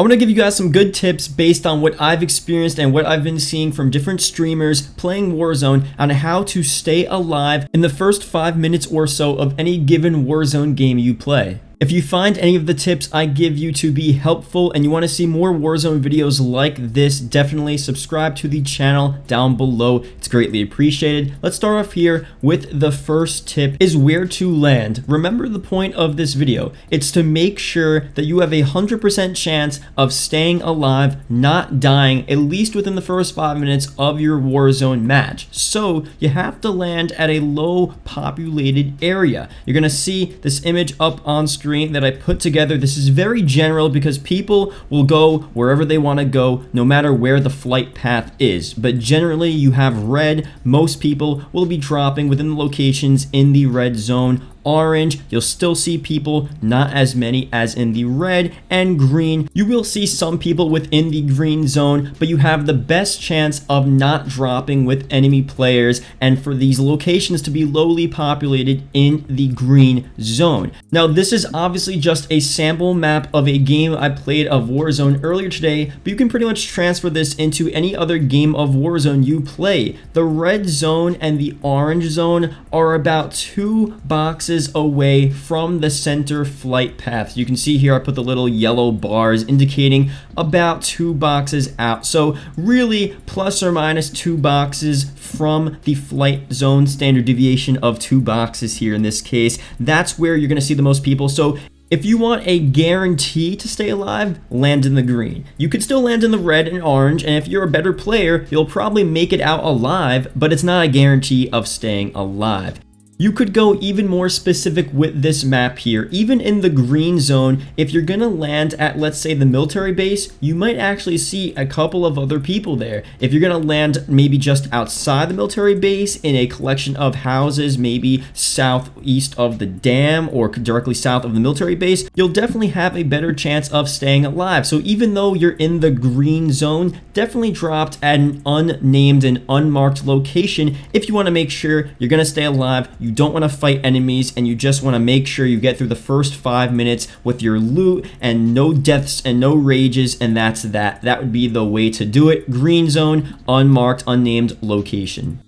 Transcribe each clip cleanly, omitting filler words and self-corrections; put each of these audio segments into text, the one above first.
I want to give you guys some good tips based on what I've experienced and what I've been seeing from different streamers playing Warzone on how to stay alive in the first 5 minutes or so of any given Warzone game you play. If you find any of the tips I give you to be helpful and you want to see more Warzone videos like this, definitely subscribe to the channel down below. It's greatly appreciated. Let's start off here with the first tip is where to land. Remember the point of this video. It's to make sure that you have a 100% chance of staying alive, not dying, at least within the first 5 minutes of your Warzone match. So you have to land at a low populated area. You're going to see this image up on screen that I put together. This is very general because people will go wherever they want to go no matter where the flight path is, but generally you have red. Most people will be dropping within the locations in the red zone. Orange, you'll still see people, not as many as in the red, and green, you will see some people within the green zone, but you have the best chance of not dropping with enemy players and for these locations to be lowly populated in the green zone. Now this is obviously just a sample map of a game I played of Warzone earlier today, but you can pretty much transfer this into any other game of Warzone you play. The red zone and the orange zone are about 2 boxes away from the center flight path. You can see here I put the little yellow bars indicating about 2 boxes out. So really plus or minus 2 boxes from the flight zone, standard deviation of 2 boxes here in this case. That's where you're going to see the most people. So if you want a guarantee to stay alive, land in the green. You could still land in the red and orange, and if you're a better player, you'll probably make it out alive, but it's not a guarantee of staying alive. You could go even more specific with this map here. Even in the green zone, if you're gonna land at, let's say, the military base, you might actually see a couple of other people there. If you're gonna land maybe just outside the military base in a collection of houses, maybe southeast of the dam or directly south of the military base, you'll definitely have a better chance of staying alive. So even though you're in the green zone, definitely dropped at an unnamed and unmarked location if you wanna make sure you're gonna stay alive. You don't want to fight enemies and you just want to make sure you get through the first 5 minutes with your loot and no deaths and no rages, and that's that. That would be the way to do it. Green zone, unmarked, unnamed location.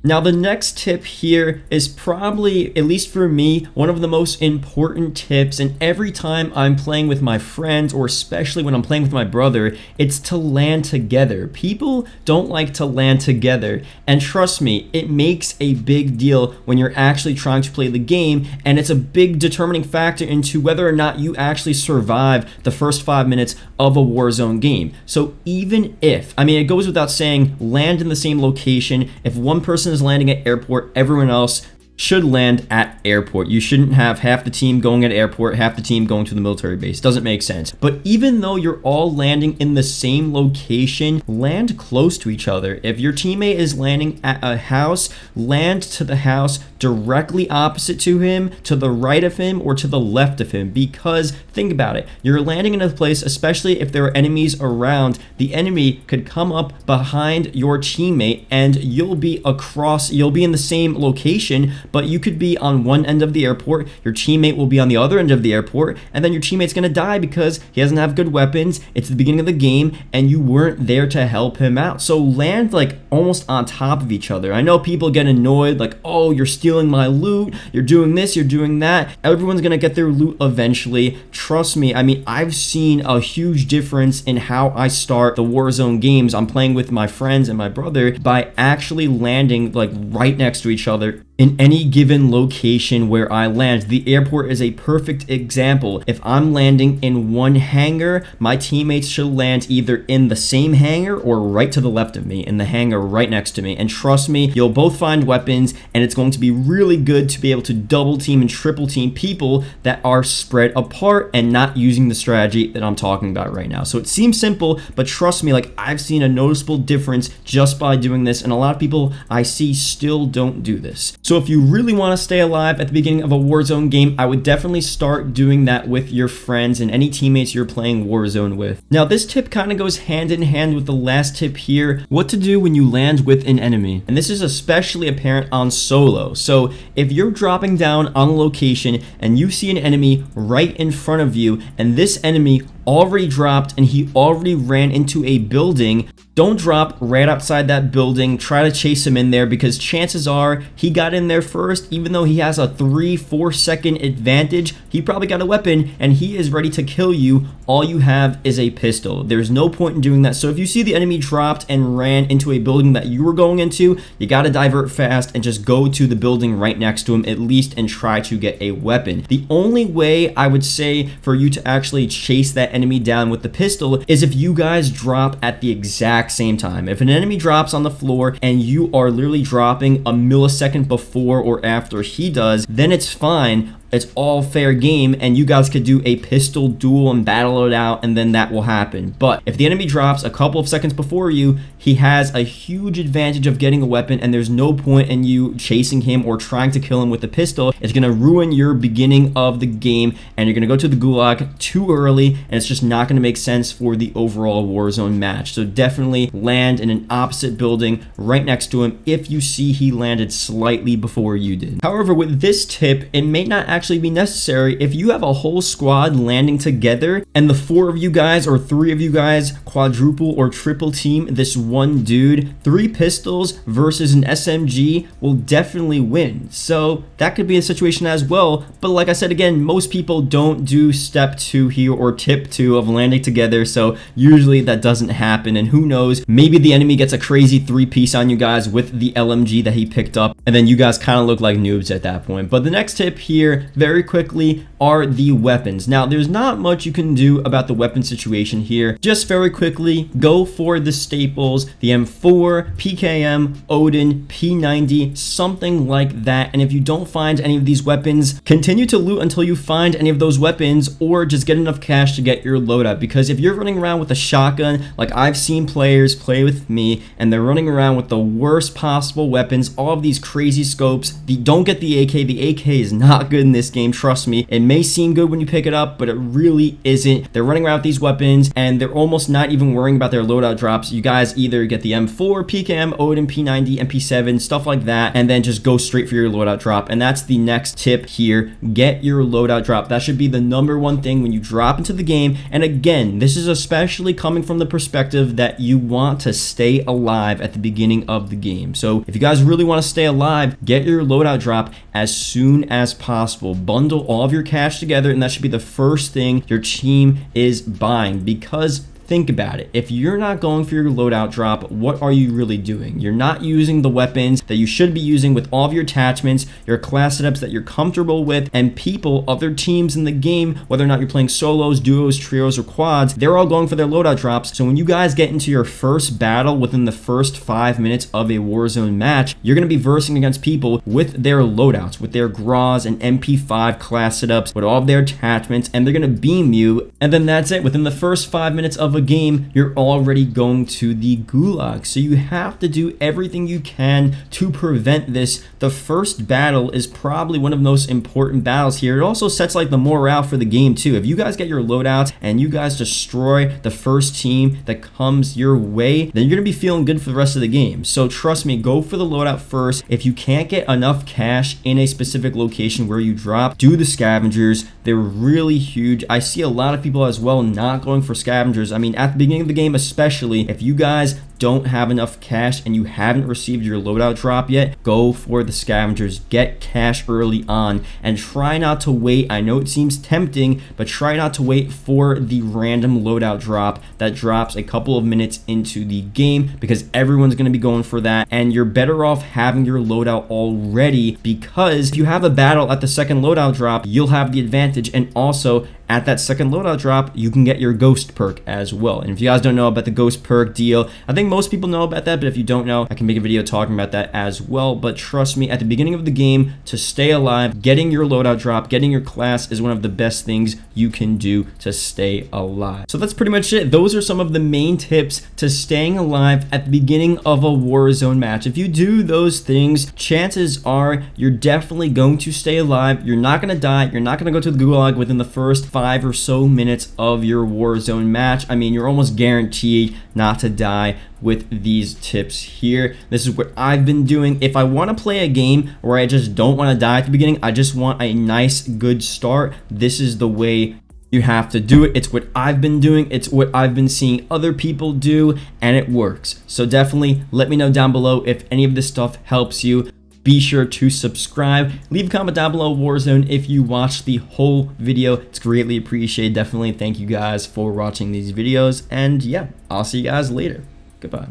Now the next tip here is probably, at least for me, one of the most important tips, and every time I'm playing with my friends, or especially when I'm playing with my brother, it's to land together. People don't like to land together, and trust me, it makes a big deal when you're actually trying to play the game, and it's a big determining factor into whether or not you actually survive the first 5 minutes of a Warzone game. So even if, I mean, it goes without saying, land in the same location. If one person is landing at airport, everyone else should land at airport. You shouldn't have half the team going at airport, half the team going to the military base. Doesn't make sense. But even though you're all landing in the same location, land close to each other. If your teammate is landing at a house, land to the house directly opposite to him, to the right of him, or to the left of him. Because think about it, you're landing in a place, especially if there are enemies around, the enemy could come up behind your teammate and you'll be in the same location, but you could be on one end of the airport, your teammate will be on the other end of the airport, and then your teammate's gonna die because he doesn't have good weapons, it's the beginning of the game, and you weren't there to help him out. So land like almost on top of each other. I know people get annoyed, like, oh, you're stealing my loot, you're doing this, you're doing that. Everyone's gonna get their loot eventually. Trust me, I mean, I've seen a huge difference in how I start the Warzone games. I'm playing with my friends and my brother by actually landing like right next to each other in any given location where I land. The airport is a perfect example. If I'm landing in one hangar, my teammates should land either in the same hangar or right to the left of me, in the hangar right next to me. And trust me, you'll both find weapons, and it's going to be really good to be able to double team and triple team people that are spread apart and not using the strategy that I'm talking about right now. So it seems simple, but trust me, like, I've seen a noticeable difference just by doing this, and a lot of people I see still don't do this. So if you really want to stay alive at the beginning of a Warzone game, I would definitely start doing that with your friends and any teammates you're playing Warzone with. Now this tip kind of goes hand in hand with the last tip here, what to do when you land with an enemy. And this is especially apparent on solo. So if you're dropping down on a location and you see an enemy right in front of you, and this enemy already dropped and he already ran into a building, don't drop right outside that building. Try to chase him in there, because chances are he got in there first. Even though he has a 3-4 second advantage, he probably got a weapon and he is ready to kill you. All you have is a pistol. There's no point in doing that. So if you see the enemy dropped and ran into a building that you were going into, you got to divert fast and just go to the building right next to him at least and try to get a weapon. The only way I would say for you to actually chase that enemy down with the pistol is if you guys drop at the exact same time. If an enemy drops on the floor and you are literally dropping a millisecond before or after he does, then it's fine. It's all fair game, and you guys could do a pistol duel and battle it out, and then that will happen. But if the enemy drops a couple of seconds before you, he has a huge advantage of getting a weapon, and there's no point in you chasing him or trying to kill him with a pistol. It's going to ruin your beginning of the game, and you're going to go to the gulag too early, and it's just not going to make sense for the overall Warzone match. So definitely land in an opposite building right next to him if you see he landed slightly before you did. However, with this tip, it may not actually be necessary if you have a whole squad landing together and the 4 of you guys or 3 of you guys quadruple or triple team this one dude. 3 pistols versus an SMG will definitely win. So that could be a situation as well. But like I said again, most people don't do step 2 here or tip 2 of landing together. So usually that doesn't happen, and who knows, maybe the enemy gets a crazy 3-piece on you guys with the LMG that he picked up, and then you guys kind of look like noobs at that point. But the next tip here, very quickly, are the weapons. Now, there's not much you can do about the weapon situation here. Just very quickly, go for the staples, the M4, PKM, Odin, P90, something like that. And if you don't find any of these weapons, continue to loot until you find any of those weapons, or just get enough cash to get your loadout. Because if you're running around with a shotgun, like I've seen players play with me, and they're running around with the worst possible weapons, all of these crazy scopes, don't get the AK. The AK is not good in this game, trust me. It may seem good when you pick it up, but it really isn't. They're running around with these weapons and they're almost not even worrying about their loadout drops. You guys either get the M4, PKM, Odin, P90, MP7, stuff like that, and then just go straight for your loadout drop. And that's the next tip here. Get your loadout drop. That should be the #1 thing when you drop into the game. And again, this is especially coming from the perspective that you want to stay alive at the beginning of the game. So if you guys really want to stay alive, get your loadout drop as soon as possible. Bundle all of your cash together, and that should be the first thing your team is buying. Because think about it. If you're not going for your loadout drop, what are you really doing? You're not using the weapons that you should be using with all of your attachments, your class setups that you're comfortable with, and people, other teams in the game, whether or not you're playing solos, duos, trios, or quads, they're all going for their loadout drops. So when you guys get into your first battle within the first 5 minutes of a Warzone match, you're going to be versing against people with their loadouts, with their GRAs and MP5 class setups, with all of their attachments, and they're going to beam you. And then that's it. Within the first 5 minutes of a game, you're already going to the gulag. So you have to do everything you can to prevent this. The first battle is probably one of the most important battles here. It also sets like the morale for the game too. If you guys get your loadouts and you guys destroy the first team that comes your way, then you're gonna be feeling good for the rest of the game. So trust me, go for the loadout first. If you can't get enough cash in a specific location where you drop, do the scavengers. They're really huge. I see a lot of people as well not going for scavengers. I mean, at the beginning of the game especially, if you guys don't have enough cash and you haven't received your loadout drop yet, go for the scavengers. Get cash early on and try not to wait. I know it seems tempting, but try not to wait for the random loadout drop that drops a couple of minutes into the game, because everyone's going to be going for that, and you're better off having your loadout already, because if you have a battle at the second loadout drop, you'll have the advantage. And also at that second loadout drop, you can get your ghost perk as well. And if you guys don't know about the ghost perk deal, I think most people know about that, but if you don't know, I can make a video talking about that as well. But trust me, at the beginning of the game, to stay alive, getting your loadout drop, getting your class is one of the best things you can do to stay alive. So that's pretty much it. Those are some of the main tips to staying alive at the beginning of a Warzone match. If you do those things, chances are you're definitely going to stay alive. You're not going to die. You're not going to go to the gulag within the first 5 or so minutes of your Warzone match. I mean, you're almost guaranteed not to die with these tips here. This is what I've been doing. If I want to play a game where I just don't want to die at the beginning, I just want a nice, good start, this is the way You have to do it. It's what I've been doing. It's what I've been seeing other people do, and it works. So definitely let me know down below if any of this stuff helps you. Be sure to subscribe. Leave a comment down below Warzone if you watched the whole video. It's greatly appreciated. Definitely thank you guys for watching these videos. And yeah, I'll see you guys later. Goodbye.